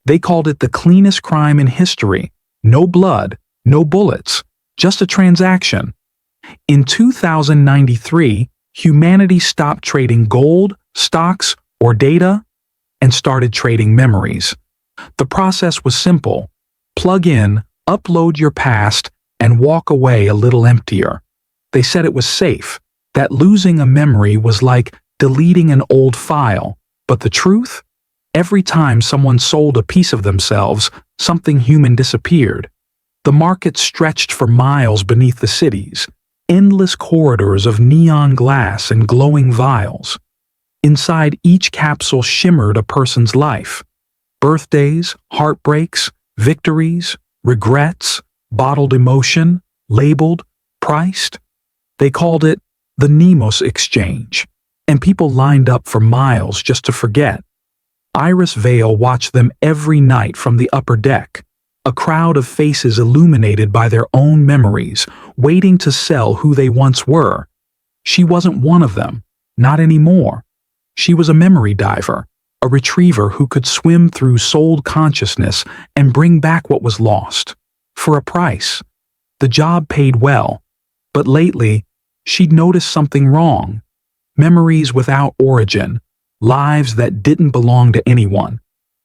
They called it the cleanest crime in history. No blood, no bullets, just a transaction. In 2093, humanity stopped trading gold, stocks, or data and started trading memories. The process was simple. Plug in, upload your past, and walk away a little emptier. They said it was safe, that losing a memory was like deleting an old file. But the truth? Every time someone sold a piece of themselves, something human disappeared. The market stretched for miles beneath the cities, endless corridors of neon glass and glowing vials. Inside each capsule shimmered a person's life. Birthdays, heartbreaks, victories, regrets, bottled emotion, labeled, priced. They called it the Nemos Exchange, and people lined up for miles just to forget. Iris Vale watched them every night from the upper deck, a crowd of faces illuminated by their own memories, waiting to sell who they once were. She wasn't one of them, not anymore. She was a memory diver, a retriever who could swim through souled consciousness and bring back what was lost. For a price. The job paid well, but lately, she'd noticed something wrong. Memories without origin, lives that didn't belong to anyone.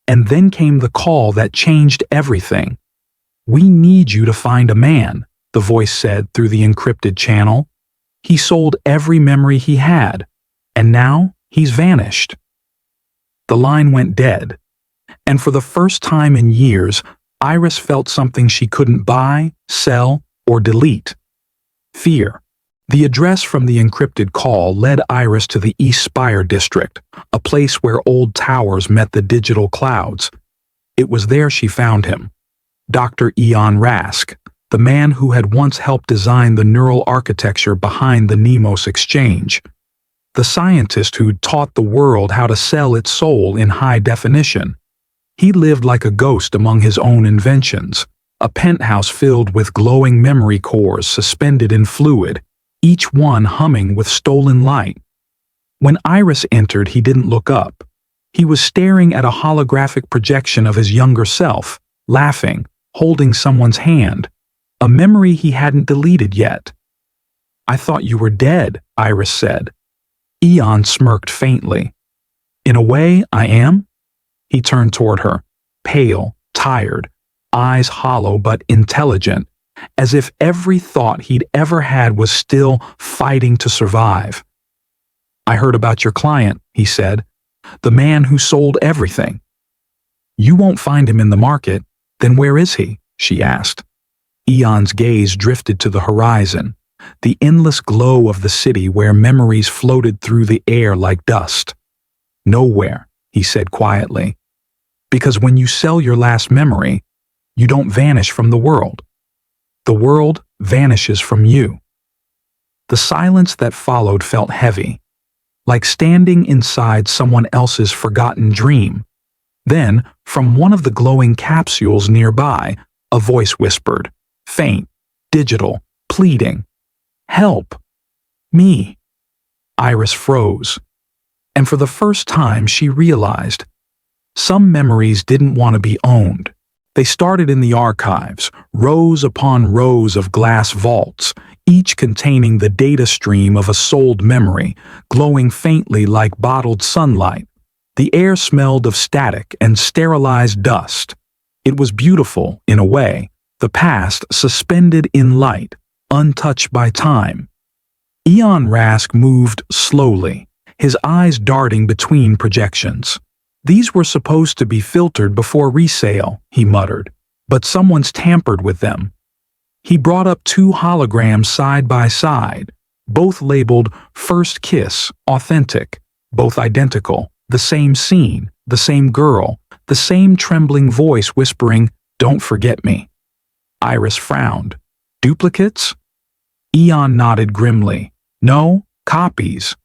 And then came the call that changed everything. "We need you to find a man," the voice said through the encrypted channel. He sold every memory he had, and now he's vanished. The line went dead, and for the first time in years, Iris felt something she couldn't buy, sell, or delete. Fear. The address from the encrypted call led Iris to the East Spire district, a place where old towers met the digital clouds. It was there she found him. Dr. Eon Rask, the man who had once helped design the neural architecture behind the Nemos Exchange. The scientist who'd taught the world how to sell its soul in high definition. He lived like a ghost among his own inventions, a penthouse filled with glowing memory cores suspended in fluid, each one humming with stolen light. When Iris entered, he didn't look up. He was staring at a holographic projection of his younger self, laughing, holding someone's hand, a memory he hadn't deleted yet. "I thought you were dead," Iris said. Eon smirked faintly. "In a way, I am." He turned toward her, pale, tired, eyes hollow but intelligent, as if every thought he'd ever had was still fighting to survive. "I heard about your client," he said, "the man who sold everything." "You won't find him in the market. Then where is he?" she asked. Eon's gaze drifted to the horizon, the endless glow of the city where memories floated through the air like dust. "Nowhere," he said quietly. "Because when you sell your last memory, you don't vanish from the world. The world vanishes from you." The silence that followed felt heavy, like standing inside someone else's forgotten dream. Then, from one of the glowing capsules nearby, a voice whispered, faint, digital, pleading, "Help! Me!" Iris froze, and for the first time she realized some memories didn't want to be owned. They started in the archives, rows upon rows of glass vaults, each containing the data stream of a souled memory, glowing faintly like bottled sunlight. The air smelled of static and sterilized dust. It was beautiful, in a way, the past suspended in light, untouched by time. Eon Rask moved slowly, his eyes darting between projections. "These were supposed to be filtered before resale," he muttered, "but someone's tampered with them." He brought up two holograms side by side, both labeled "First Kiss, Authentic," both identical, the same scene, the same girl, the same trembling voice whispering, "Don't forget me." Iris frowned. "Duplicates?" Eon nodded grimly. "No, copies.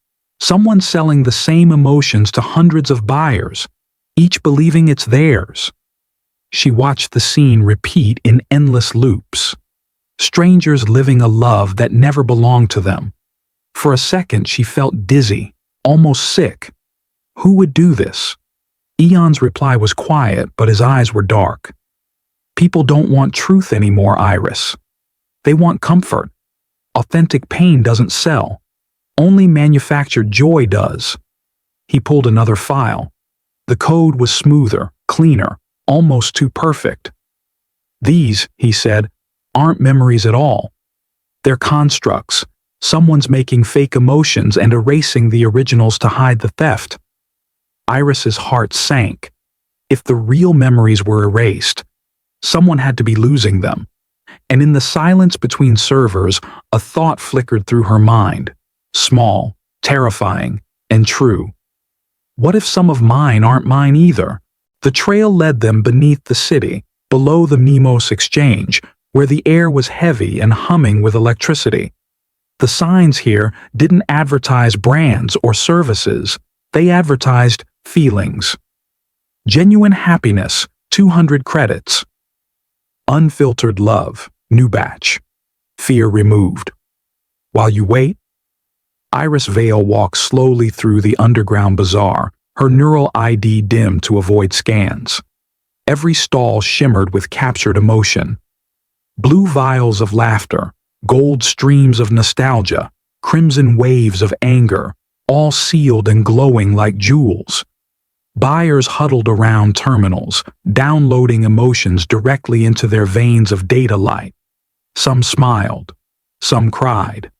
Someone selling the same emotions to hundreds of buyers, each believing it's theirs." She watched the scene repeat in endless loops. Strangers living a love that never belonged to them. For a second she felt dizzy, almost sick. Who would do this? Eon's reply was quiet, but his eyes were dark. People don't want truth anymore, Iris. They want comfort. Authentic pain doesn't sell. Only manufactured joy does. He pulled another file. The code was smoother, cleaner, almost too perfect. These, he said, aren't memories at all. They're constructs. Someone's making fake emotions and erasing the originals to hide the theft. Iris's heart sank. If the real memories were erased, someone had to be losing them. And in the silence between servers, a thought flickered through her mind. Small, terrifying, and true. What if some of mine aren't mine either? The trail led them beneath the city, below the Nemos exchange, where the air was heavy and humming with electricity. The signs here didn't advertise brands or services. They advertised feelings. Genuine happiness, 200 credits. Unfiltered love, new batch. Fear removed. While you wait, Iris Vale walked slowly through the underground bazaar, her neural ID dimmed to avoid scans. Every stall shimmered with captured emotion. Blue vials of laughter, gold streams of nostalgia, crimson waves of anger, all sealed and glowing like jewels. Buyers huddled around terminals, downloading emotions directly into their veins of data light. Some smiled, some cried.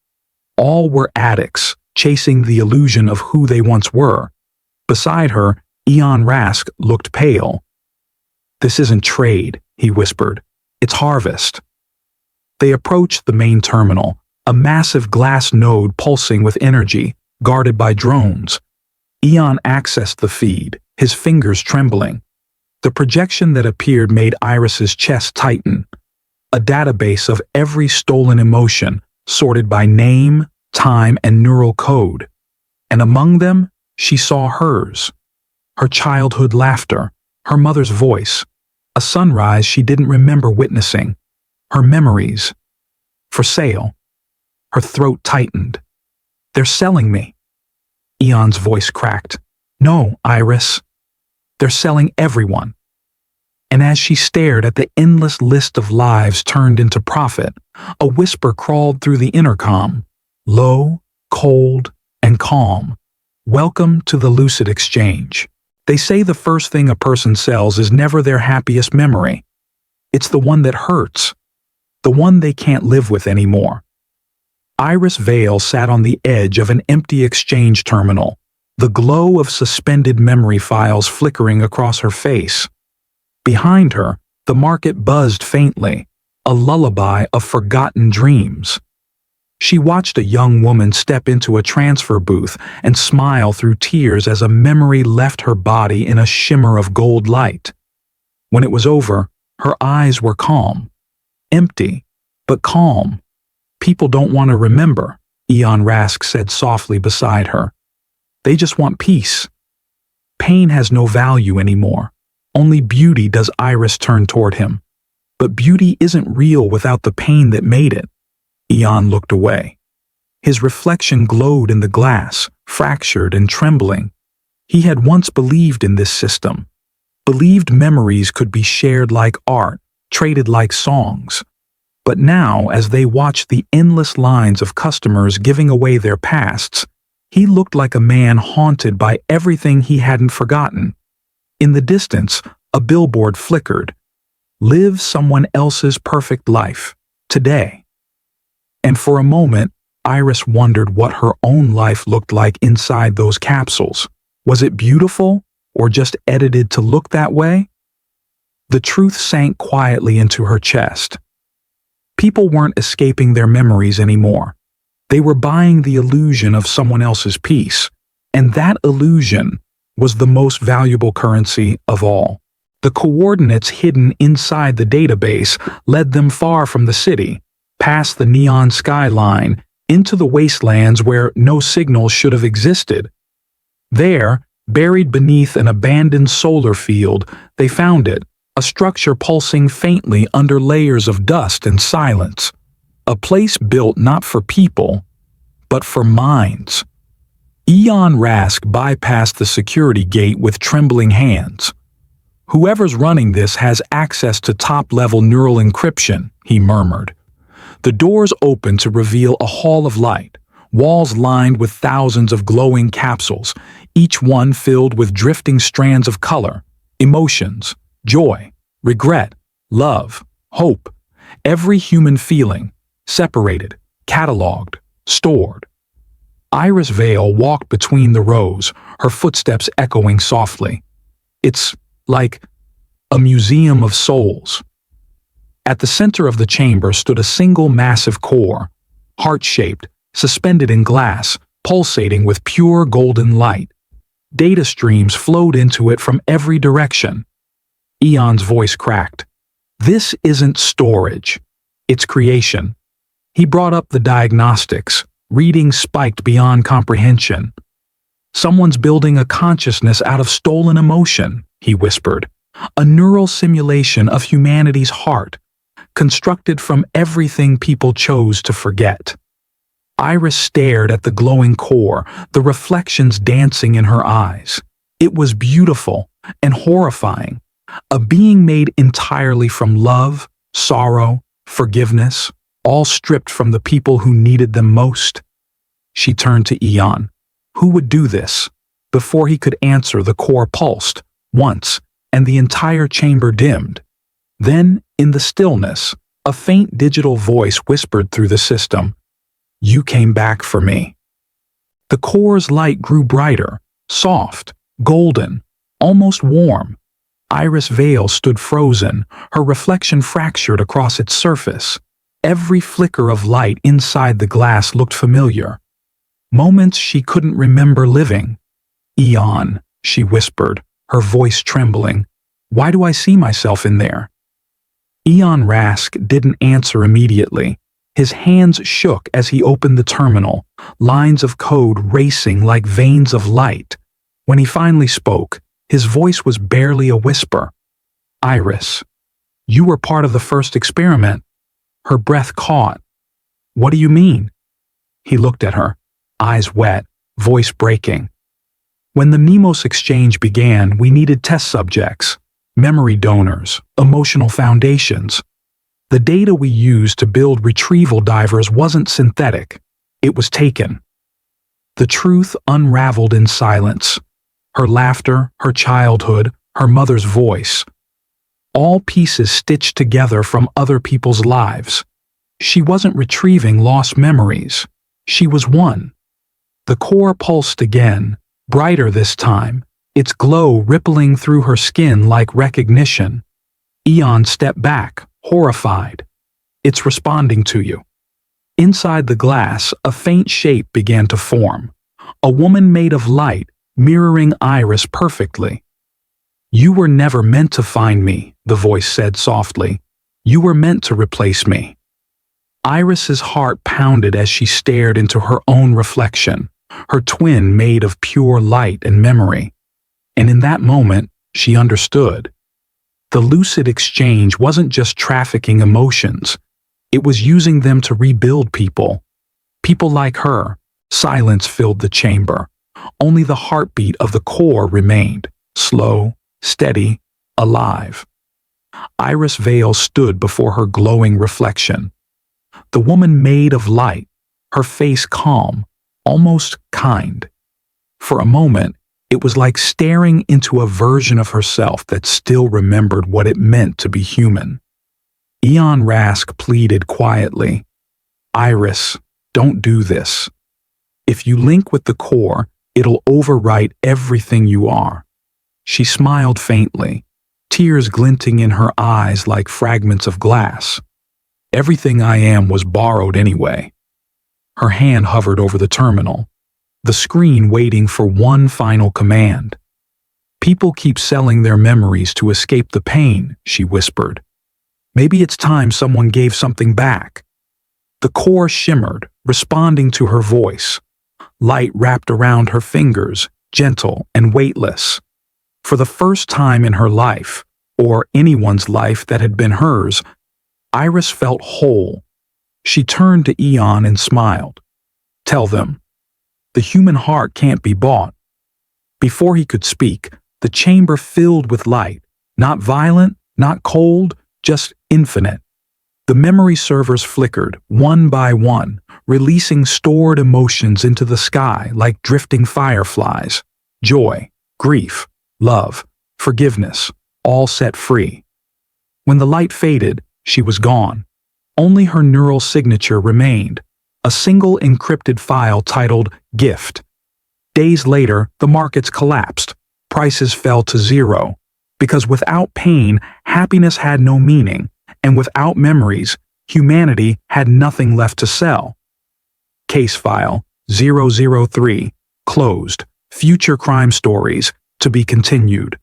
All were addicts, chasing the illusion of who they once were. Beside her, Eon Rask looked pale. "This isn't trade," he whispered. "It's harvest." They approached the main terminal, a massive glass node pulsing with energy, guarded by drones. Eon accessed the feed, his fingers trembling. The projection that appeared made Iris's chest tighten. A database of every stolen emotion, sorted by name, time, and neural code. And among them, she saw hers. Her childhood laughter, her mother's voice, a sunrise she didn't remember witnessing, her memories. For sale. Her throat tightened. "They're selling me." Eon's voice cracked. "No, Iris. They're selling everyone." And as she stared at the endless list of lives turned into profit, a whisper crawled through the intercom, low, cold, and calm. "Welcome to the lucid exchange. They say the first thing a person sells is never their happiest memory. It's the one that hurts, the one they can't live with anymore." Iris Vale sat on the edge of an empty exchange terminal, the glow of suspended memory files flickering across her face. Behind her, the market buzzed faintly, a lullaby of forgotten dreams. She watched a young woman step into a transfer booth and smile through tears as a memory left her body in a shimmer of gold light. When it was over, her eyes were calm. Empty, but calm. "People don't want to remember," Eon Rask said softly beside her. "They just want peace. Pain has no value anymore. Only beauty." Does Iris turn toward him. "But beauty isn't real without the pain that made it." Eon looked away. His reflection glowed in the glass, fractured and trembling. He had once believed in this system. Believed memories could be shared like art, traded like songs. But now, as they watched the endless lines of customers giving away their pasts, he looked like a man haunted by everything he hadn't forgotten. In the distance, a billboard flickered. "Live someone else's perfect life, today." And for a moment, Iris wondered what her own life looked like inside those capsules. Was it beautiful, or just edited to look that way? The truth sank quietly into her chest. People weren't escaping their memories anymore. They were buying the illusion of someone else's peace, and that illusion was the most valuable currency of all. The coordinates hidden inside the database led them far from the city, past the neon skyline, into the wastelands where no signal should have existed. There, buried beneath an abandoned solar field, they found it, a structure pulsing faintly under layers of dust and silence. A place built not for people, but for minds. Eon Rask bypassed the security gate with trembling hands. "Whoever's running this has access to top-level neural encryption," he murmured. The doors opened to reveal a hall of light, walls lined with thousands of glowing capsules, each one filled with drifting strands of color, emotions, joy, regret, love, hope, every human feeling, separated, catalogued, stored. Iris Vale walked between the rows, her footsteps echoing softly. "It's like a museum of souls." At the center of the chamber stood a single massive core, heart-shaped, suspended in glass, pulsating with pure golden light. Data streams flowed into it from every direction. Eon's voice cracked. "This isn't storage. It's creation." He brought up the diagnostics, readings spiked beyond comprehension. "Someone's building a consciousness out of stolen emotion," he whispered. "A neural simulation of humanity's heart, constructed from everything people chose to forget." Iris stared at the glowing core, the reflections dancing in her eyes. It was beautiful and horrifying, a being made entirely from love, sorrow, forgiveness, all stripped from the people who needed them most. She turned to Eon. Who would do this? Before he could answer, the core pulsed, once, and the entire chamber dimmed. Then, in the stillness, a faint digital voice whispered through the system, "You came back for me." The core's light grew brighter, soft, golden, almost warm. Iris Vale stood frozen, her reflection fractured across its surface. Every flicker of light inside the glass looked familiar. Moments she couldn't remember living. "Eon," she whispered, her voice trembling. "Why do I see myself in there?" Eon Rask didn't answer immediately. His hands shook as he opened the terminal, lines of code racing like veins of light. When he finally spoke, his voice was barely a whisper. "Iris, you were part of the first experiment." Her breath caught. "What do you mean?" He looked at her, eyes wet, voice breaking. "When the Nemos exchange began, we needed test subjects, memory donors, emotional foundations. The data we used to build retrieval divers wasn't synthetic. It was taken." The truth unraveled in silence. Her laughter, her childhood, her mother's voice. All pieces stitched together from other people's lives. She wasn't retrieving lost memories. She was one. The core pulsed again, brighter this time, its glow rippling through her skin like recognition. Eon stepped back, horrified. "It's responding to you." Inside the glass, a faint shape began to form. A woman made of light, mirroring Iris perfectly. "You were never meant to find me," the voice said softly. "You were meant to replace me." Iris's heart pounded as she stared into her own reflection, her twin made of pure light and memory. And in that moment, she understood. The lucid exchange wasn't just trafficking emotions. It was using them to rebuild people. People like her. Silence filled the chamber. Only the heartbeat of the core remained, slow, steady, alive. Iris Vale stood before her glowing reflection. The woman made of light, her face calm, almost kind. For a moment, it was like staring into a version of herself that still remembered what it meant to be human. Eon Rask pleaded quietly, "Iris, don't do this. If you link with the core, it'll overwrite everything you are." She smiled faintly, tears glinting in her eyes like fragments of glass. "Everything I am was borrowed anyway." Her hand hovered over the terminal, the screen waiting for one final command. "People keep selling their memories to escape the pain," she whispered. "Maybe it's time someone gave something back." The core shimmered, responding to her voice. Light wrapped around her fingers, gentle and weightless. For the first time in her life, or anyone's life that had been hers, Iris felt whole. She turned to Eon and smiled. "Tell them." The human heart can't be bought. Before he could speak, the chamber filled with light, not violent, not cold, just infinite. The memory servers flickered, one by one, releasing stored emotions into the sky like drifting fireflies. Joy, grief, love, forgiveness, all set free. When the light faded, she was gone. Only her neural signature remained, a single encrypted file titled Gift. Days later, the markets collapsed. Prices fell to zero. Because without pain, happiness had no meaning, and without memories, humanity had nothing left to sell. Case file 003, closed. Future crime stories, to be continued.